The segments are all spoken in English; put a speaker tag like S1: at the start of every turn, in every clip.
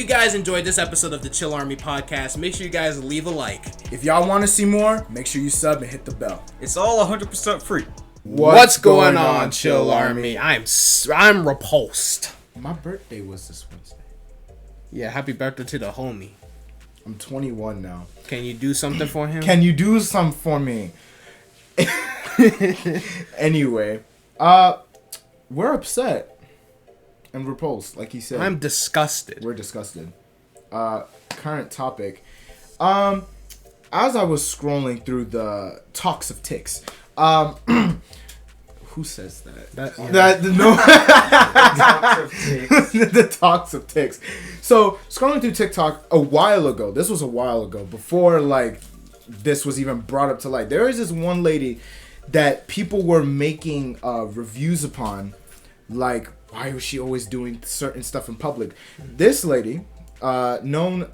S1: you guys enjoyed this episode of the Chill Army podcast, make sure you guys leave a like.
S2: If y'all want to see more, make sure you sub and hit the bell.
S3: It's all 100% free.
S1: What's going on, Chill Army? I'm repulsed.
S2: My birthday was this Wednesday.
S1: Yeah, happy birthday to the homie.
S2: I'm 21 now.
S1: Can you do something for him?
S2: Can you do something for me? Anyway, we're upset and repulsed, like he said.
S1: I'm disgusted.
S2: We're disgusted. Current topic. As I was scrolling through the talks of ticks, who says that? The talks of ticks. So scrolling through TikTok a while ago. This was a while ago, before like this was even brought up to light. There is this one lady that people were making reviews upon, like, why was she always doing certain stuff in public? This lady, known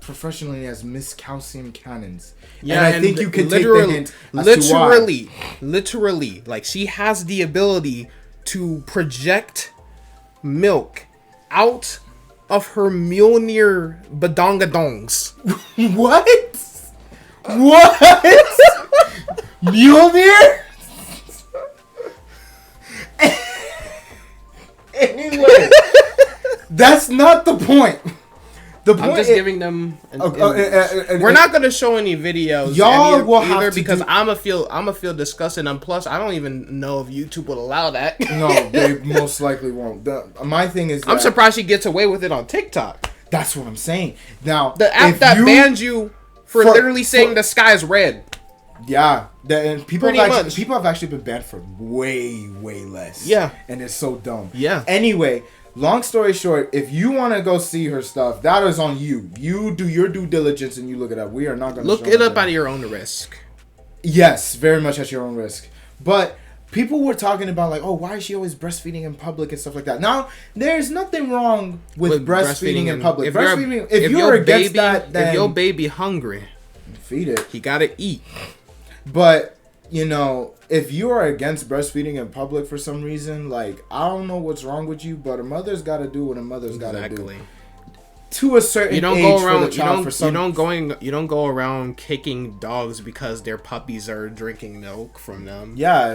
S2: professionally as Miss Calcium Cannons.
S1: Yeah,
S2: and I think you can take the hint as to why.
S1: Literally, like, she has the ability to project milk out of her Mjolnir badongadongs.
S2: What? What? Mjolnir? Anyway, that's not the point. The point
S1: I'm just giving them. We're not gonna show any videos.
S2: Y'all will have to
S1: because I'ma feel disgusted. And plus, I don't even know if YouTube will allow that.
S2: No, they most likely won't. My thing is,
S1: I'm surprised she gets away with it on TikTok.
S2: That's what I'm saying. Now,
S1: the app that banned you for literally saying the sky's red.
S2: Yeah, and people have actually been banned for way less.
S1: Yeah,
S2: and it's so dumb.
S1: Yeah.
S2: Anyway, long story short, if you want to go see her stuff, that is on you. You do your due diligence and you look it up. We are not going to
S1: look it up at your own risk.
S2: Yes, very much at your own risk. But people were talking about, like, oh, why is she always breastfeeding in public and stuff like that? Now, there's nothing wrong with breastfeeding in public. If you're against that, then
S1: if your baby hungry,
S2: feed it.
S1: He gotta eat.
S2: But, you know, if you are against breastfeeding in public for some reason, like, I don't know what's wrong with you, but a mother's got to do what a mother's got to do. To a certain age for the child. You don't go around kicking dogs because their puppies are drinking milk from them. Yeah,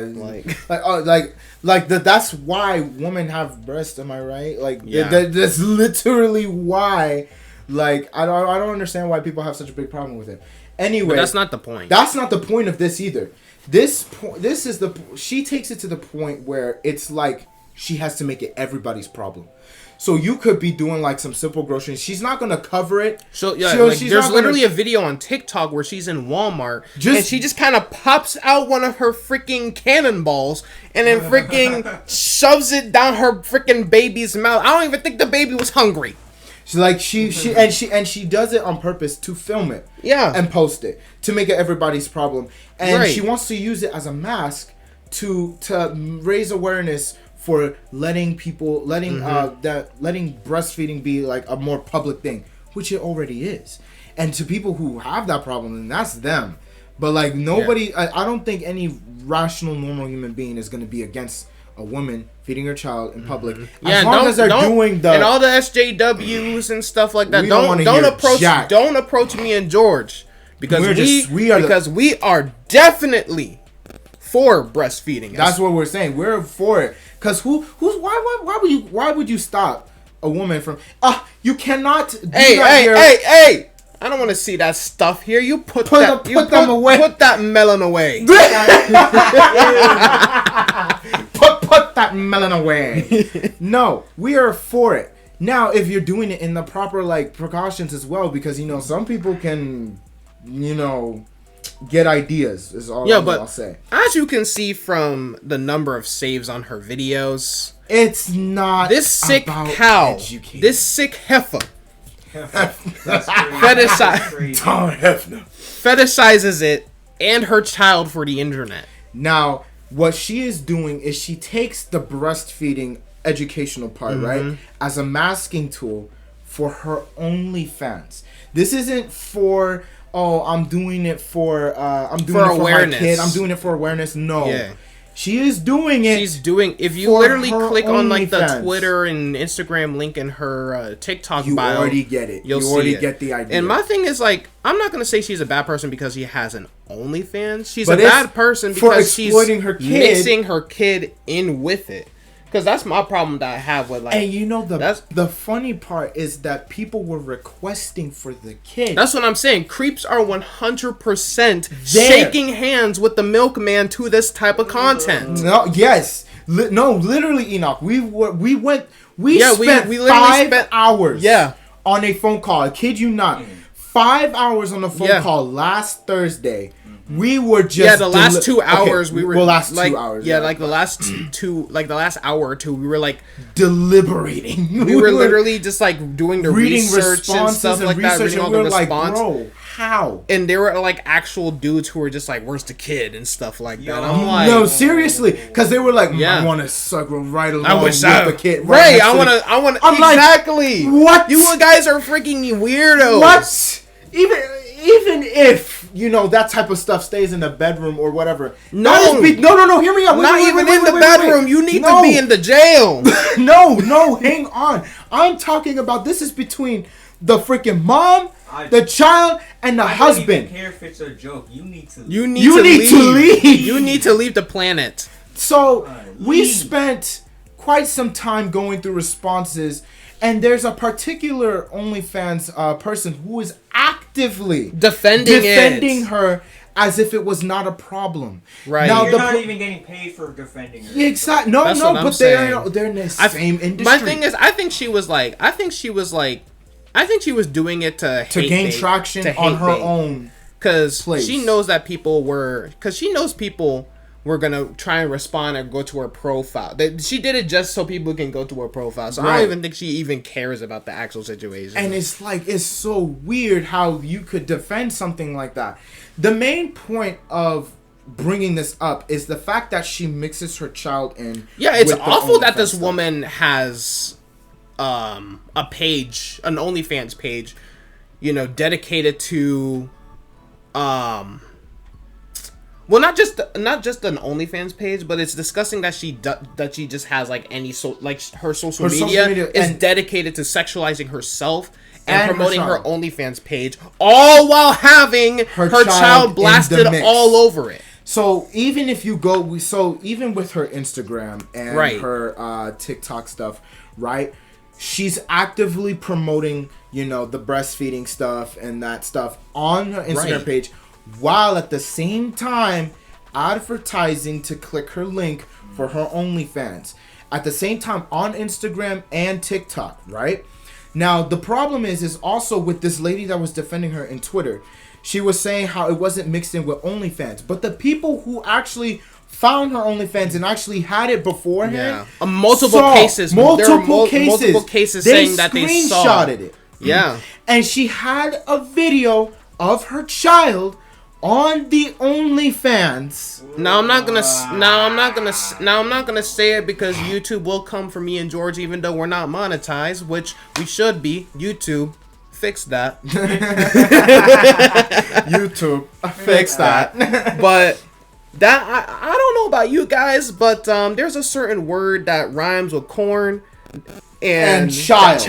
S2: that's why women have breasts. Am I right? Like, that's literally why. Like, I don't understand why people have such a big problem with it. Anyway,
S1: but that's not the point.
S2: That's not the point of this either. She takes it to the point where it's like she has to make it everybody's problem. So you could be doing like some simple groceries. She's not gonna cover it.
S1: So yeah, there's literally a video on TikTok where she's in Walmart and she just kind of pops out one of her freaking cannonballs and then freaking shoves it down her freaking baby's mouth. I don't even think the baby was hungry.
S2: She does it on purpose to film it, and post it to make it everybody's problem, and she wants to use it as a mask to raise awareness for letting breastfeeding be like a more public thing, which it already is, and to people who have that problem, then that's them. But like nobody, I don't think any rational, normal human being is going to be against a woman feeding her child in public, as long as they're doing the and
S1: all the SJWs and stuff like that. Don't approach me and George because we are definitely for breastfeeding.
S2: That's what we're saying. We're for it. Cause why would you stop a woman from? You cannot.
S1: Hey! I don't want to see that stuff here. You put them away. Put that melon away.
S2: Put that melon away. No, we are for it. Now, if you're doing it in the proper like precautions as well, because you know some people can, you know, get ideas. Is all I'll say.
S1: As you can see from the number of saves on her videos,
S2: it's not
S1: this sick cow, educating. This sick heifer. Fetishizes it and her child for the internet.
S2: Now, what she is doing is she takes the breastfeeding educational part, right, as a masking tool for her OnlyFans. This isn't for I'm doing it for awareness. My kid. I'm doing it for awareness. No. Yeah. She is doing it.
S1: She's doing. If you literally click on like the Twitter and Instagram link in her TikTok bio,
S2: you already get it. You already get the idea.
S1: And my thing is like, I'm not gonna say she's a bad person because she has an OnlyFans. She's a bad person because she's mixing her kid in with it. Because that's my problem that I have with like.
S2: And you know the funny part is that people were requesting for the kid.
S1: That's what I'm saying. Creeps are 100% shaking hands with the milkman to this type of content.
S2: No, yes, literally, Enoch. We spent 5 hours. On a phone call. I kid you not. 5 hours on the phone call last Thursday. We were just
S1: the last 2 hours we were
S2: last
S1: like,
S2: 2 hours
S1: like the last the last hour or two we were like
S2: deliberating.
S1: We were literally just like doing the research and stuff like that, reading all the response.
S2: Like, bro, how?
S1: And there were like actual dudes who were just like, "Where's the kid?" and stuff like that. I'm like,
S2: no, seriously, because they were like, "I want to suckle right along with the kid."
S1: Right, I want to exactly.
S2: Like, what?
S1: You guys are freaking weirdos.
S2: What? Even if, you know, that type of stuff stays in the bedroom or whatever.
S1: No,
S2: hear me out.
S1: Not even in the bedroom. You need to be in the jail.
S2: No, hang on. I'm talking about this is between the freaking mom, the child, and the husband.
S3: I don't even care if it's a joke. You need to leave.
S1: You need to leave. You need to leave the planet.
S2: So, we spent quite some time going through responses. And there's a particular OnlyFans person who is actively defending her as if it was not a problem.
S3: Right. Now, you're not even getting paid for defending her.
S2: Exactly. No, but they're in the same industry.
S1: My thing is, I think she was doing it to
S2: gain traction on her own.
S1: Because she knows that people were gonna try and respond and go to her profile. She did it just so people can go to her profile. So I don't even think she even cares about the actual situation.
S2: And it's like, it's so weird how you could defend something like that. The main point of bringing this up is the fact that she mixes her child in.
S1: Yeah, it's awful that this woman has a page, an OnlyFans page, you know, dedicated to well, not just an OnlyFans page, but it's disgusting that she just has like her social media is dedicated to sexualizing herself and promoting her OnlyFans page, all while having her child blasted all over it.
S2: So even if you go, even with her Instagram and her TikTok stuff, right? She's actively promoting, you know, the breastfeeding stuff and that stuff on her Instagram page, while at the same time advertising to click her link for her OnlyFans. At the same time on Instagram and TikTok, right? Now, the problem is also with this lady that was defending her in Twitter. She was saying how it wasn't mixed in with OnlyFans. But the people who actually found her OnlyFans and actually had it beforehand.
S1: Multiple cases saying that they screenshotted
S2: it.
S1: Yeah.
S2: And she had a video of her child on the OnlyFans.
S1: Now I'm not gonna say it because YouTube will come for me and George, even though we're not monetized, which we should be. YouTube, fix that.
S2: YouTube, fix that.
S1: But that I don't know about you guys, but there's a certain word that rhymes with corn. And child.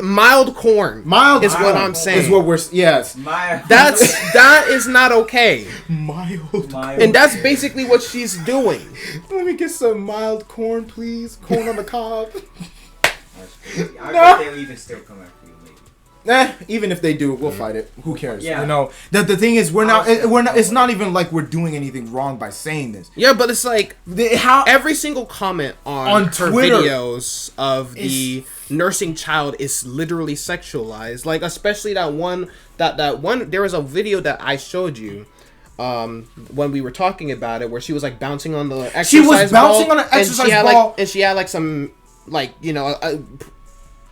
S1: Mild corn. Mild is what I'm saying.
S2: Is what we're
S1: that is not okay.
S2: Mild.
S1: And that's basically what she's doing.
S2: Let me get some mild corn, please. Corn on the cob.
S3: That's crazy. I bet they'll even still come after you, maybe.
S2: Even if they do, we'll fight it. Who cares? Yeah. You know, the thing is, we're not. It's not even like we're doing anything wrong by saying this.
S1: Yeah, but it's like every single comment on her Twitter videos of the nursing child is literally sexualized. Like, especially that one. There was a video that I showed you. When we were talking about it, where she was like bouncing on the exercise ball. She was bouncing on an exercise ball, and she had like some, like, you know,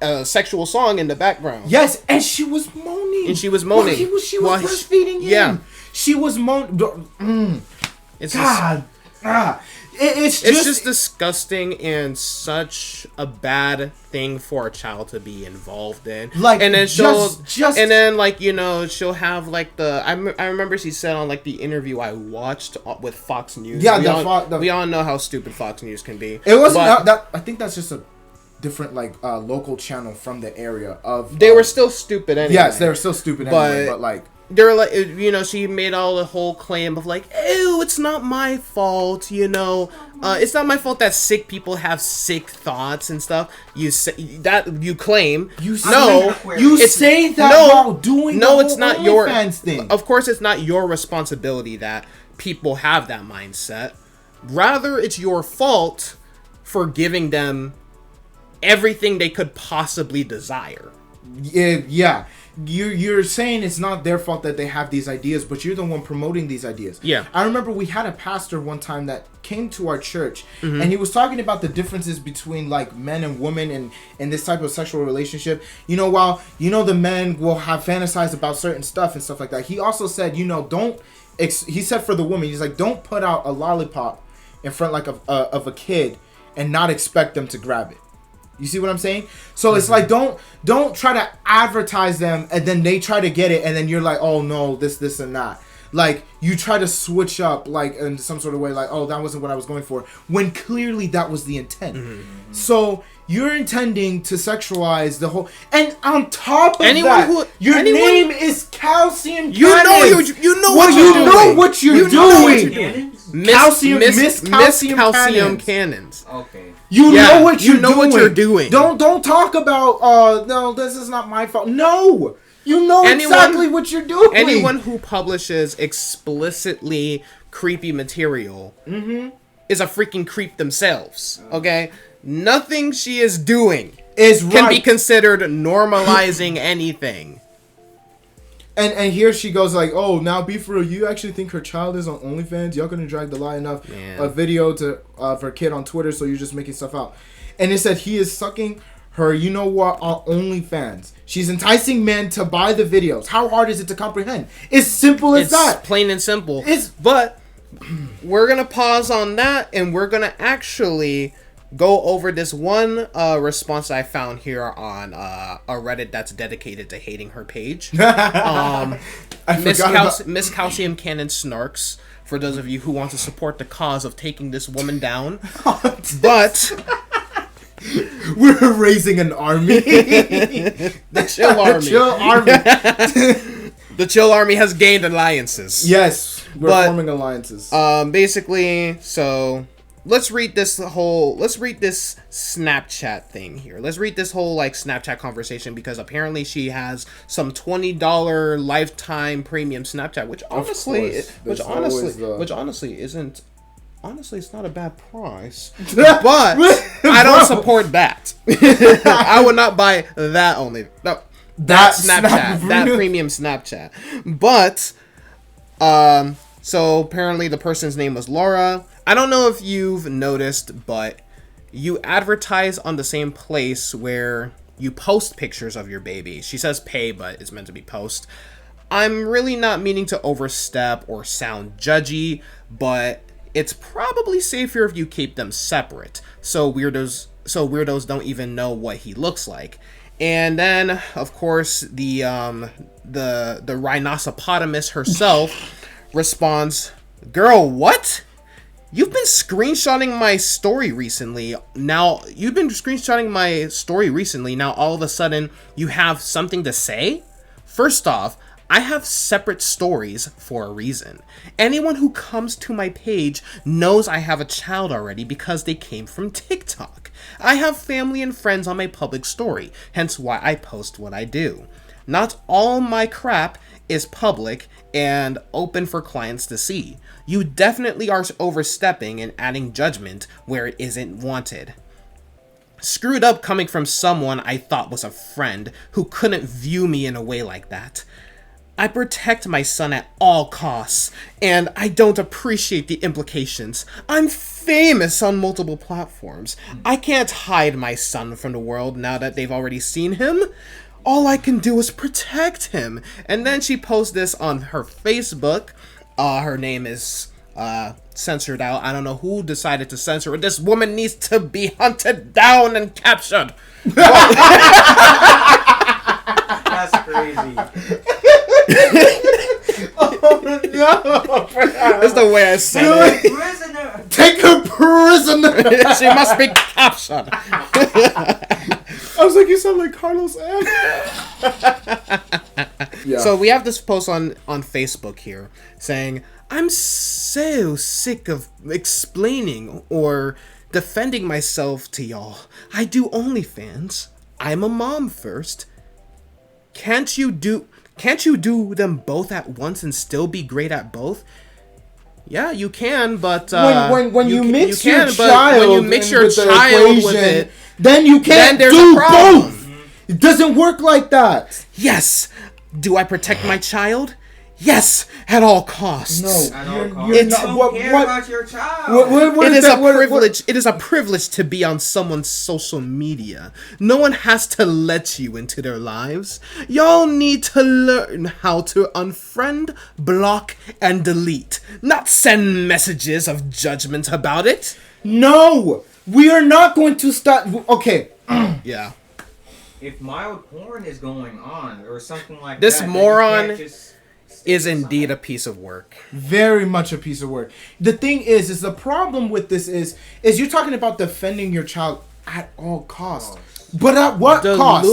S1: a sexual song in the background.
S2: Yes, and she was moaning.
S1: She was
S2: breastfeeding him. Yeah. She was moaning.
S1: It's
S2: God. It's
S1: just disgusting and such a bad thing for a child to be involved in.
S2: Like,
S1: and then and then like, you know, she'll have like I remember she said on like the interview I watched with Fox News.
S2: Yeah,
S1: we all know how stupid Fox News can be.
S2: It wasn't that. I think that's just a different like local channel from the area of.
S1: They were still stupid anyway.
S2: Yes, they were still stupid anyway, but like.
S1: They're like, you know, she made all the whole claim of like, ew, it's not my fault, you know, it's not my fault that sick people have sick thoughts and stuff. You say that you claim
S2: you say that while doing
S1: it's not your
S2: fans thing.
S1: Of course, it's not your responsibility that people have that mindset. Rather, it's your fault for giving them everything they could possibly desire.
S2: Yeah. You're saying it's not their fault that they have these ideas, but you're the one promoting these ideas.
S1: Yeah.
S2: I remember we had a pastor one time that came to our church, and he was talking about the differences between like men and women and this type of sexual relationship. You know, while you know the men will have fantasized about certain stuff and stuff like that, he also said, you know, he said for the woman, he's like, don't put out a lollipop in front like of a kid and not expect them to grab it. You see what I'm saying? So it's like don't try to advertise them and then they try to get it and then you're like, oh no, this and that. Like you try to switch up like in some sort of way, like, oh, that wasn't what I was going for, when clearly that was the intent. So you're intending to sexualize the whole, and on top of your name is Calcium Cannons.
S1: You know what you're
S2: doing. Miss Calcium Cannons.
S3: Okay.
S2: You know what you're
S1: doing.
S2: Don't talk about no, this is not my fault. No. You know exactly what you're doing.
S1: Anyone who publishes explicitly creepy material is a freaking creep themselves. Okay? Nothing she is doing can be considered normalizing anything.
S2: And here she goes like, oh, now be for real. You actually think her child is on OnlyFans? Y'all gonna drag the lie enough a video to of her kid on Twitter, so you're just making stuff out. And it said he is sucking her, you know what, on OnlyFans. She's enticing men to buy the videos. How hard is it to comprehend? It's simple as that.
S1: Plain and simple. But we're gonna pause on that, and we're gonna actually go over this one response I found here on a Reddit that's dedicated to hating her page. Miss Calcium Cannon Snarks, for those of you who want to support the cause of taking this woman down. But
S2: we're raising an army.
S1: The Chill Army. The Chill Army has gained alliances.
S2: Yes, we're forming alliances.
S1: Basically, so let's read this Snapchat thing here. Let's read this whole like Snapchat conversation, because apparently she has some $20 lifetime premium Snapchat, which honestly isn't. Honestly, it's not a bad price, but I don't support that. I would not buy that only. No, that Snapchat, that premium Snapchat. But, so apparently the person's name was Laura. I don't know if you've noticed, but you advertise on the same place where you post pictures of your baby. She says pay, but it's meant to be post. I'm really not meaning to overstep or sound judgy, but it's probably safer if you keep them separate, so weirdos don't even know what he looks like. And then, of course, the rhinoceropotamus herself responds, "Girl, what? You've been screenshotting my story recently. Now all of a sudden you have something to say? First off, I have separate stories for a reason. Anyone who comes to my page knows I have a child already because they came from TikTok. I have family and friends on my public story, hence why I post what I do. Not all my crap is public and open for clients to see. You definitely are overstepping and adding judgment where it isn't wanted. Screwed up coming from someone I thought was a friend who couldn't view me in a way like that. I protect my son at all costs, and I don't appreciate the implications. I'm famous on multiple platforms. I can't hide my son from the world now that they've already seen him. All I can do is protect him." And then she posts this on her Facebook. Her name is censored out. I don't know who decided to censor it. This woman needs to be hunted down and captured.
S3: That's crazy.
S2: Oh no!
S1: That's the way I said it.
S3: Prisoner.
S2: Take her prisoner.
S1: She must be captured.
S2: I was like, you sound like Carlos M. Yeah.
S1: So we have this post on Facebook here saying, I'm so sick of explaining or defending myself to y'all. I do OnlyFans. I'm a mom first. Can't you do them both at once and still be great at both? Yeah, you can, but
S2: when you mix your
S1: with it,
S2: then you can't do both. It doesn't work like that.
S1: Yes. Do I protect my child? Yes, at all costs.
S2: No,
S3: You don't care about your child.
S1: It is a privilege. It is a privilege to be on someone's social media. No one has to let you into their lives. Y'all need to learn how to unfriend, block, and delete. Not send messages of judgment about it.
S2: No, we are not going to stop. Okay.
S1: Yeah.
S3: If mild porn is going on or something like
S1: this
S3: that,
S1: moron is indeed a piece of work.
S2: Very much a piece of work. The thing is the problem with this is you're talking about defending your child at all costs. But at what cost?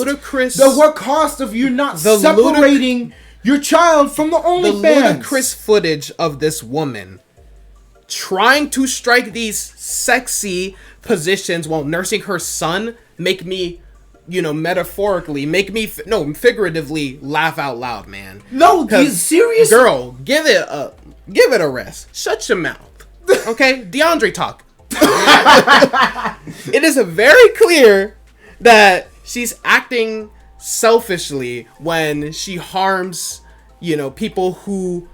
S2: What cost of you not separating your child from the OnlyFans?
S1: The ludicrous footage of this woman trying to strike these sexy positions while nursing her son make me, figuratively laugh out loud, man.
S2: No, he's serious.
S1: Girl, give it a rest. Shut your mouth. Okay? Deondre talk. It is very clear that she's acting selfishly when she harms, people who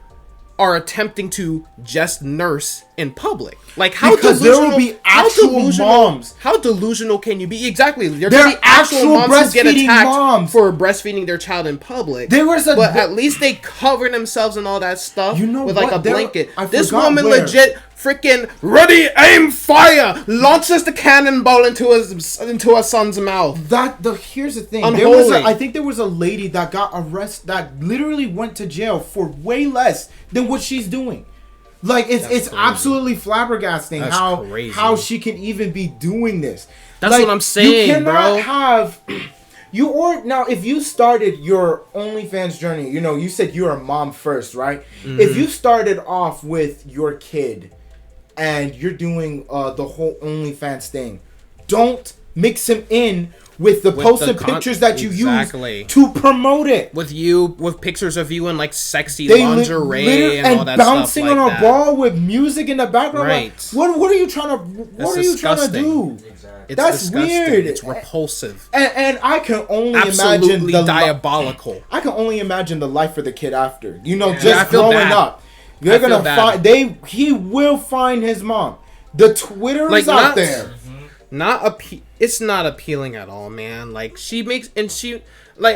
S1: are attempting to just nurse in public. Like, how
S2: because there will be actual moms.
S1: How delusional can you be? Exactly. There can be actual moms who get attacked for breastfeeding their child in public. But at least they cover themselves and all that stuff with like a blanket. This woman legit freaking ready, aim, fire, launches the cannonball into a son's mouth.
S2: Here's the thing.
S1: Unholy.
S2: I think there was a lady that got arrested that literally went to jail for way less than what she's doing. Like it's absolutely flabbergasting how she can even be doing this.
S1: That's what I'm saying,
S2: you cannot
S1: bro.
S2: Now if you started your OnlyFans journey, you said you're a mom first, right? Mm-hmm. If you started off with your kid and you're doing the whole OnlyFans thing, don't mix him in with the posted pictures that you use to promote it.
S1: With pictures of you in like sexy lingerie and all that stuff
S2: bouncing on a ball with music in the background.
S1: Right.
S2: Like, what are you trying to do?
S1: It's
S2: That's
S1: disgusting.
S2: weird.
S1: It's repulsive.
S2: And I can only
S1: absolutely
S2: imagine
S1: diabolical.
S2: I can only imagine the life for the kid after. Growing up. They're gonna find he will find his mom. The Twitter is out there.
S1: It's not appealing at all, man. Like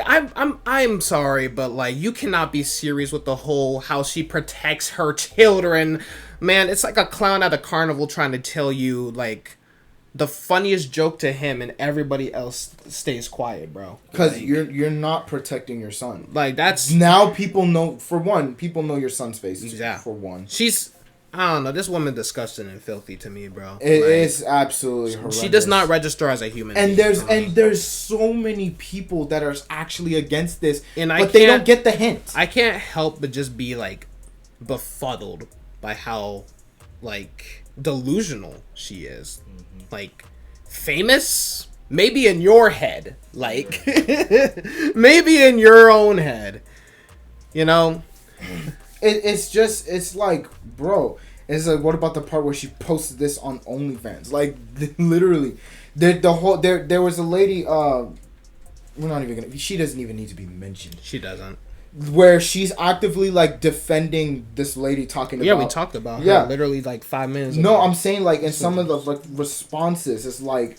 S1: I'm sorry, but like you cannot be serious with the whole how she protects her children. Man, it's like a clown at a carnival trying to tell you like the funniest joke to him and everybody else stays quiet, bro.
S2: Because you're not protecting your son.
S1: Like that's
S2: now people know your son's face.
S1: Yeah.
S2: For one.
S1: I don't know. This woman disgusting and filthy to me, bro.
S2: It is absolutely horrendous.
S1: She does not register as a human being.
S2: There's so many people that are actually against this, but they don't get the hint.
S1: I can't help but just be like befuddled by how like delusional she is. Mm-hmm. Like famous, maybe in your head, like maybe in your own head,
S2: It's like, bro. It's like, what about the part where she posted this on OnlyFans? Like, literally, there was a lady. We're not even gonna. She doesn't even need to be mentioned.
S1: She doesn't.
S2: Where she's actively like defending this lady talking about.
S1: Yeah, we talked about her literally like 5 minutes ago.
S2: No, I'm saying like in some of the like responses, it's like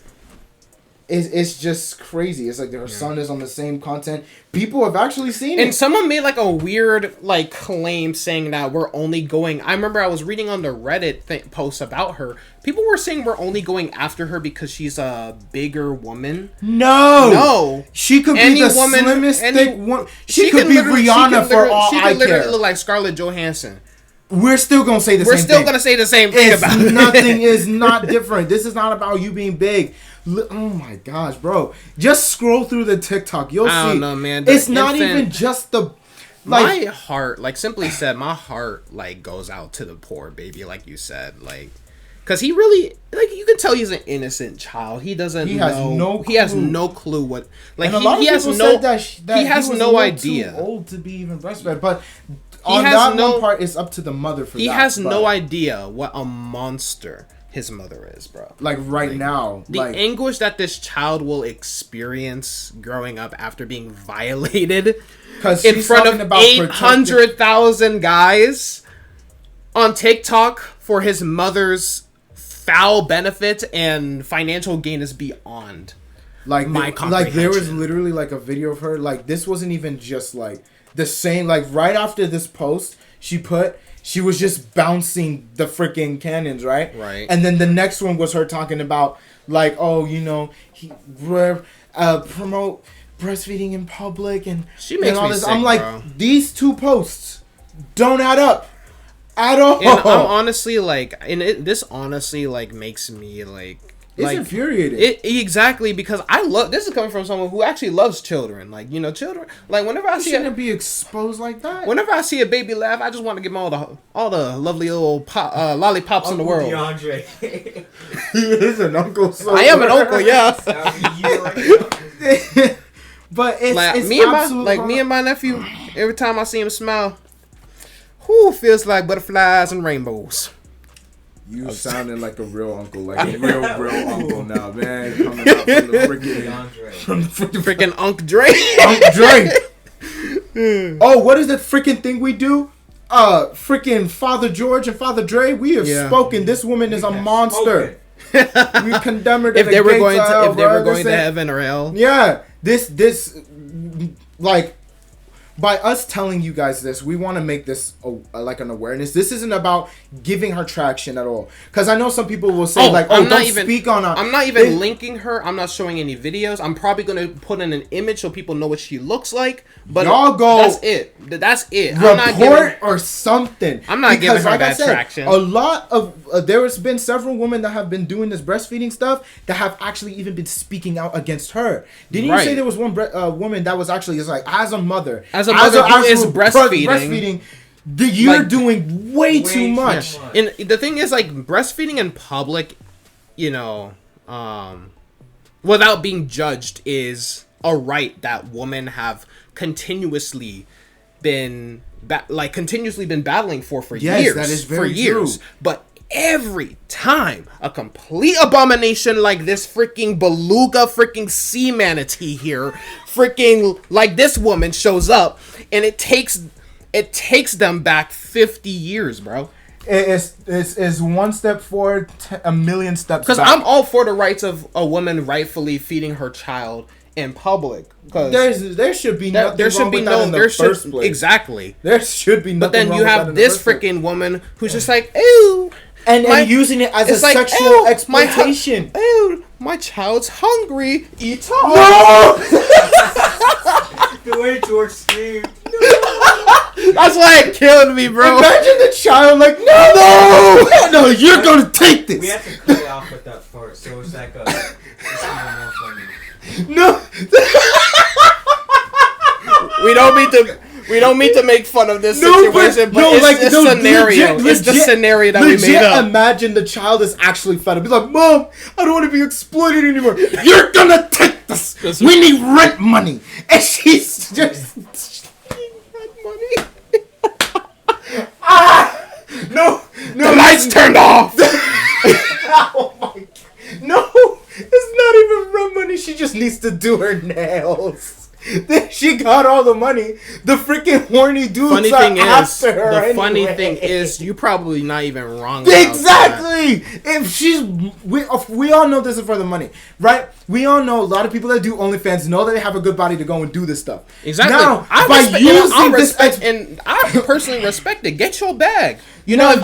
S2: it's just crazy. It's like her son is on the same content. People have actually seen it.
S1: And someone made like a weird like claim saying that we're only going. I remember I was reading on the Reddit post about her. People were saying we're only going after her because she's a bigger woman.
S2: No. She could be the slimmest, thick one. She could be Rihanna for all I care. She could literally look like Scarlett Johansson.
S1: We're still gonna say the same thing. We're still gonna say the same thing about it.
S2: Nothing is not different. This is not about you being big. Oh my gosh, bro! Just scroll through the TikTok. You'll see. I don't know, man. It's not even just the.
S1: Like, my heart, like simply said, my heart like goes out to the poor baby, like you said, like, because he really, like, you can tell he's an innocent child. He doesn't. He has no. He has no clue what. Like he has no. He has no idea.
S2: Too old to be even breastfed, but. On that one part, it's up to the mother for that.
S1: He has no idea what a monster his mother is, bro.
S2: Like now.
S1: The anguish that this child will experience growing up after being violated in front of 800,000 guys on TikTok for his mother's foul benefit and financial gain is beyond my comprehension.
S2: Like there was literally like a video of her. Like this wasn't even just like the same, like right after this post she was just bouncing the freaking cannons, right? And then the next one was her talking about like, oh, you know, promote breastfeeding in public and
S1: she makes all this. Sick,
S2: I'm like,
S1: bro.
S2: These two posts don't add up at all.
S1: And I'm honestly like, this honestly like makes me like.
S2: It's infuriating.
S1: Exactly, because this is coming from someone who actually loves children. Like, you know, children. Like, whenever I see
S2: shouldn't be exposed like that.
S1: Whenever I see a baby laugh, I just want to give him all the lovely little lollipops in the world.
S3: Deondre.
S2: He is an uncle. So
S1: I am an uncle, yeah.
S2: But it's
S1: like
S2: it's
S1: me and my nephew. Every time I see him smile, feels like butterflies and rainbows.
S2: You sounding like a real uncle, like a real uncle now, man. Coming out from the
S1: freaking Unc Dre.
S2: Unc Dre. Oh, what is the freaking thing we do? Freaking Father George and Father Dre. We have spoken. This woman is a monster. We condemn her to
S1: if they were going to heaven or hell.
S2: Yeah, this like. By us telling you guys this, we want to make this like an awareness. This isn't about giving her traction at all. Because I know some people will say speak on her.
S1: I'm not even linking her. I'm not showing any videos. I'm probably going to put in an image so people know what she looks like. But
S2: y'all go.
S1: That's it. That's it.
S2: Report or something.
S1: I'm not giving her that traction.
S2: A lot of there has been several women that have been doing this breastfeeding stuff that have actually even been speaking out against her. Didn't you say there was one woman that was actually just like as a mother who is breastfeeding, you're doing way too much.
S1: And the thing is, like, breastfeeding in public, you know, without being judged is a right that women have continuously been battling for years.
S2: That is very true.
S1: But every time a complete abomination like this freaking beluga freaking sea manatee here freaking like this woman shows up, and it takes them back 50 years, bro.
S2: It's one step forward, a million steps back.
S1: Because I'm all for the rights of a woman rightfully feeding her child in public.
S2: There should be nothing wrong with that in the first place.
S1: Exactly.
S2: There should be nothing wrong with that.
S1: But then you have this freaking woman who's just like, ew.
S2: And using it as a sexual exploitation.
S1: My child's hungry. Eat up.
S2: No!
S3: The way George screamed.
S1: That's why it killed me, bro.
S2: Imagine the child like, no, you're gonna take this.
S3: We have to cut it off with that part, so it's like it's more funny.
S2: No.
S1: We don't mean to make fun of this situation, but it's the scenario. It's the scenario that we made up.
S2: Imagine the child is actually fed up. He's like, Mom, I don't want to be exploited anymore. You're gonna take this. We need rent money. And she's just rent money. No,
S1: the lights turned off.
S2: Oh my God. No, it's not even rent money. She just needs to do her nails. Then she got all the money. The freaking horny dudes after her.
S1: Funny thing is, you probably not even wrong.
S2: Exactly. If we all know this is for the money, right? We all know a lot of people that do OnlyFans know that they have a good body to go and do this stuff.
S1: Exactly.
S2: Now,
S1: and I personally respect it. Get your bag. You know, if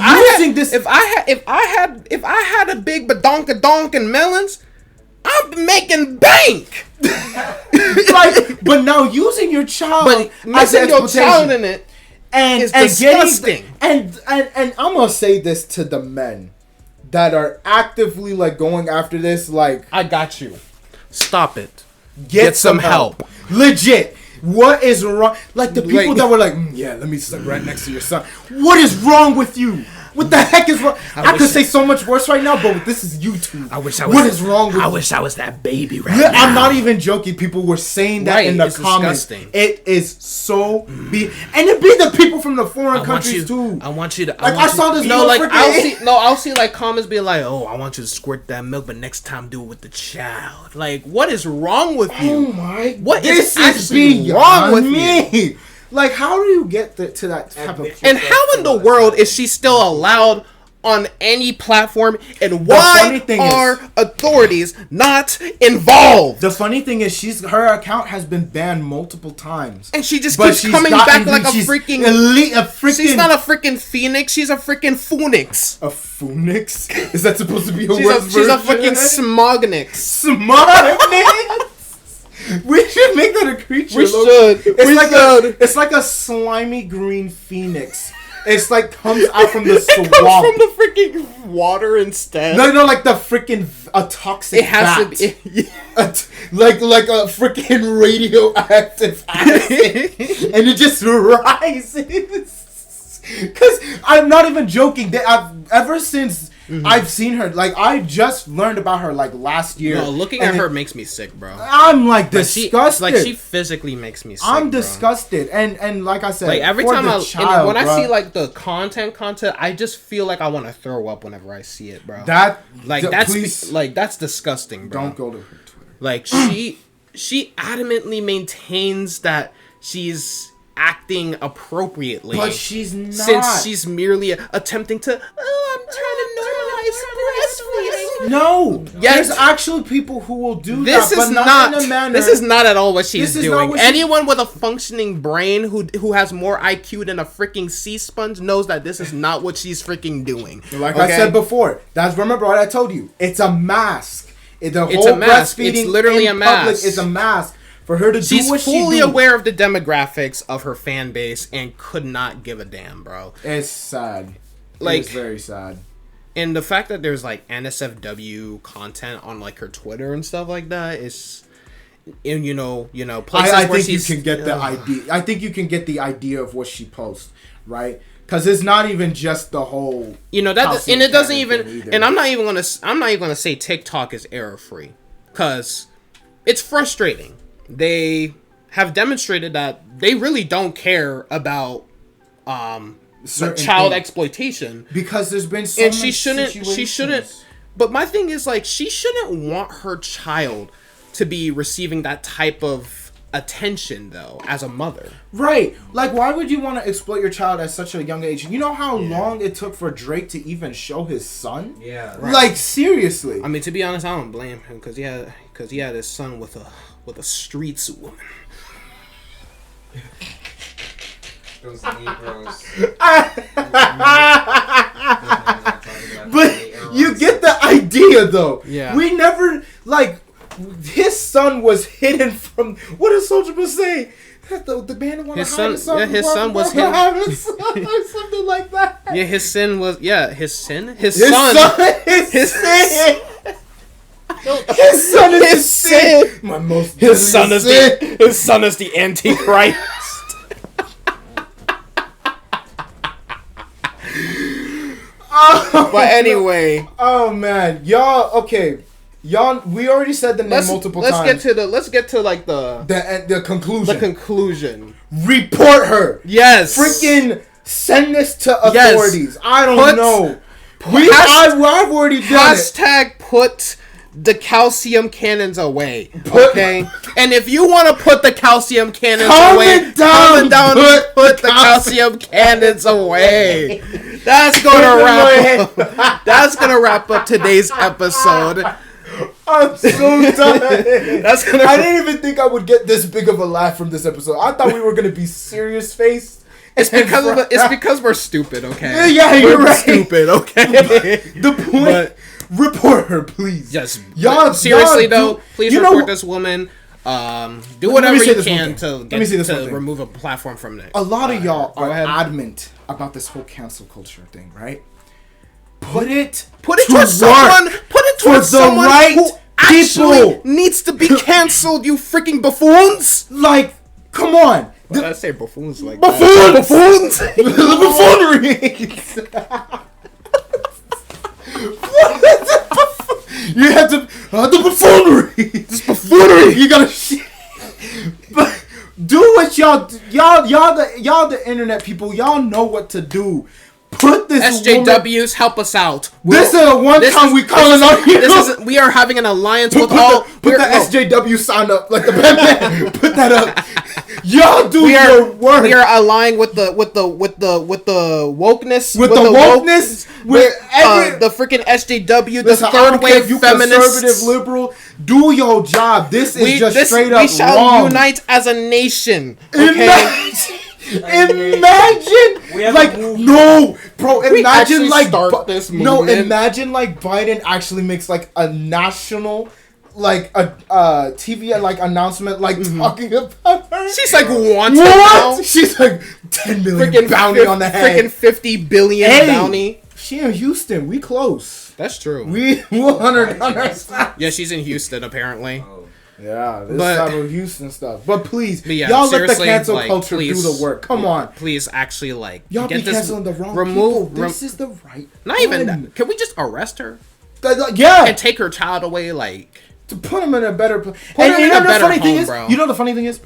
S1: I had a big badonka and melons, I'm making bank.
S2: But now using your child,
S1: but missing your child in it, is disgusting.
S2: And I'm gonna say this to the men that are actively like going after this. Like,
S1: I got you. Stop it. Get some help.
S2: Legit. What is wrong? Like the people that were like, yeah, let me sit right next to your son. What is wrong with you? What the heck is wrong? I could say so much worse right now, but this is YouTube. What is wrong with you?
S1: I wish I was that baby right now.
S2: I'm not even joking. People were saying that in the comments. Disgusting. It is so and it be the people from the foreign countries too.
S1: I want you to.
S2: I saw this.
S1: I'll see like comments being like, "Oh, I want you to squirt that milk, but next time do it with the child." Like, what is wrong with you?
S2: Oh my!
S1: What is actually wrong with me?
S2: Like, how do you get to that type of...
S1: And how in the world is she still allowed on any platform? And why are authorities not involved?
S2: The funny thing is, her account has been banned multiple times.
S1: And she just keeps coming back like a freaking... She's not a freaking phoenix. She's a freaking phoenix.
S2: A phoenix? Is that supposed to be a word?
S1: She's a fucking smognix.
S2: Smognix? We should make that a creature.
S1: We should.
S2: It's like a slimy green phoenix. It's like comes out from the swamp.
S1: It comes from the freaking water instead.
S2: No, like the freaking a toxic. It has to be like a freaking radioactive acid, and it just rises. Because I'm not even joking. Ever since. Mm-hmm. I've seen her, like, I just learned about her, like, last year.
S1: No, looking at her makes me sick, bro.
S2: I'm, like, disgusted.
S1: She physically makes me sick,
S2: I'm disgusted. And like I said,
S1: like, every time I see, like, the content, I just feel like I want to throw up whenever I see it, bro. That's disgusting, bro.
S2: Don't go to her Twitter.
S1: Like, she adamantly maintains that she's acting appropriately,
S2: but she's not,
S1: since she's merely attempting to I'm trying to normalize breastfeeding.
S2: No, there's actually people who will do
S1: this
S2: that, but not in a manner.
S1: This is not at all what she's doing. Anyone with a functioning brain who has more IQ than a freaking sea sponge knows that this is not what she's freaking doing.
S2: Like I said before, remember what I told you. It's a mask.
S1: It's a mask. It's literally a mask.
S2: It's a mask. For her to do what
S1: she's fully aware of the demographics of her fan base and could not give a damn, bro.
S2: It's sad.
S1: Like,
S2: it's very sad.
S1: And the fact that there's like NSFW content on like her Twitter and stuff like that is, you know, places
S2: I think you can get the idea. I think you can get the idea of what she posts, right? Because it's not even just the whole,
S1: that, and it doesn't even. And I'm not even gonna say TikTok is error free, because it's frustrating. They have demonstrated that they really don't care about child exploitation,
S2: because there's been so much
S1: she shouldn't. But my thing is, like, she shouldn't want her child to be receiving that type of attention, though, as a mother.
S2: Right. Like, why would you want to exploit your child at such a young age? You know how long it took for Drake to even show his son?
S3: Yeah.
S2: Right. Like, seriously.
S1: I mean, to be honest, I don't blame him, because he had his son with a streets woman.
S3: Those Negroes.
S2: But you get the idea, though.
S1: Yeah.
S2: We never, like, his son was hidden from, what does Soulja Boy say? The man wanted to hide his son.
S1: Yeah, his son was hidden.
S2: Or something like that.
S1: Yeah, his sin was, his son.
S2: His son is his sin. My most
S1: his son is the Antichrist. But anyway,
S2: oh man, y'all. We already said the name multiple times.
S1: Let's get to like
S2: the conclusion.
S1: The conclusion.
S2: Report her.
S1: Yes.
S2: Freaking send this to authorities.
S1: Yes.
S2: I don't know. I've already done
S1: it. Hashtag put the calcium cannons away, okay? And if you want to put the calcium cannons away, comment down, put the calcium cannons away. That's gonna wrap up today's episode.
S2: I'm so done. I didn't even think I would get this big of a laugh from this episode. I thought we were gonna be serious faced.
S1: It's because we're stupid, okay?
S2: Yeah, you're right.
S1: Stupid, okay?
S2: The point. Report her, please.
S1: Yes, y'all. Seriously though, please report this woman. Do whatever you can to remove a platform from it.
S2: A lot of y'all are adamant about this whole cancel culture thing, right? Put it towards someone. Put it towards someone who actually needs to be canceled. You freaking buffoons! Like, come on.
S1: Why did I say buffoons like
S2: buffoons?
S1: That?
S2: Buffoonery. You have to the buffoonery. This buffoonery. You gotta but do what y'all the internet people. Y'all know what to do. Put this
S1: SJWs help us out.
S2: This is one time we calling on you.
S1: We are having an alliance with all.
S2: Put the SJW sign up like the Batman. Put that up. Y'all do your work.
S1: We are allying with the wokeness.
S2: With the wokeness. With
S1: the freaking SJW, the third wave feminists,
S2: conservative liberal. Do your job. This is just straight up wrong. We shall unite
S1: as a nation. Okay.
S2: Imagine like no, bro. Imagine like imagine like Biden actually makes like a national like a TV like announcement like talking about her.
S1: She's like wanted.
S2: What? She's like 10 million freaking bounty on the head.
S1: Freaking 50 billion bounty.
S2: She in Houston. We close.
S1: That's true.
S2: We 100 on our side.
S1: Yeah, she's in Houston apparently.
S2: Oh. Yeah, this type of Houston stuff. But please, y'all let the cancel culture do the work. Come on.
S1: Please, actually,
S2: y'all be canceling the wrong people. This is the right
S1: Not even that. Can we just arrest her?
S2: Yeah.
S1: And take her child away,
S2: to put them in a better place. And you know the funny thing is? You know the funny thing is?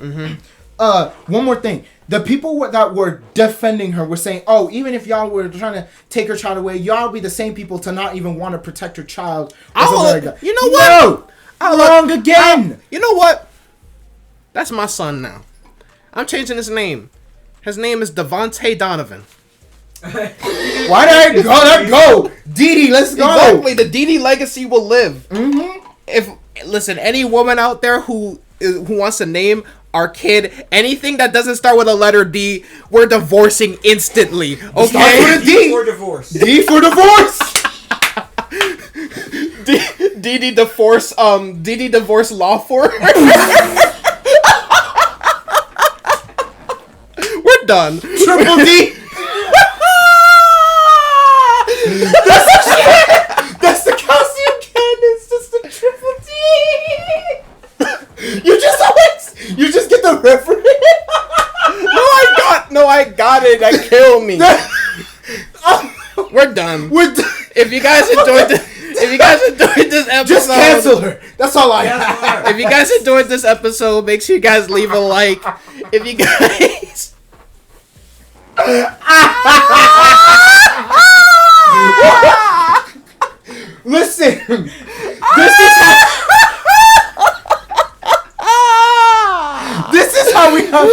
S2: One more thing. The people that were defending her were saying, oh, even if y'all were trying to take her child away, y'all be the same people to not even want to protect her child.
S1: You know what?
S2: No! Wrong again!
S1: You know what? That's my son now. I'm changing his name. His name is Deondre Donovan.
S2: Why did I go? Didi, let's go!
S1: Exactly, the Didi legacy will live. Listen, any woman out there who wants to name our kid anything that doesn't start with a letter D, we're divorcing instantly. Okay?
S2: Start with a D.
S3: D for divorce.
S2: D for divorce!
S1: Didi divorce law for. We're done.
S2: Triple D. That's the calcium cannons. That's the triple D. You just get the reference.
S1: I got it. That killed me. We're done. If you guys enjoyed this episode,
S2: just cancel her. That's all I have.
S1: If you guys enjoyed this episode, make sure you guys leave a like. If you guys
S2: listen, this is how we have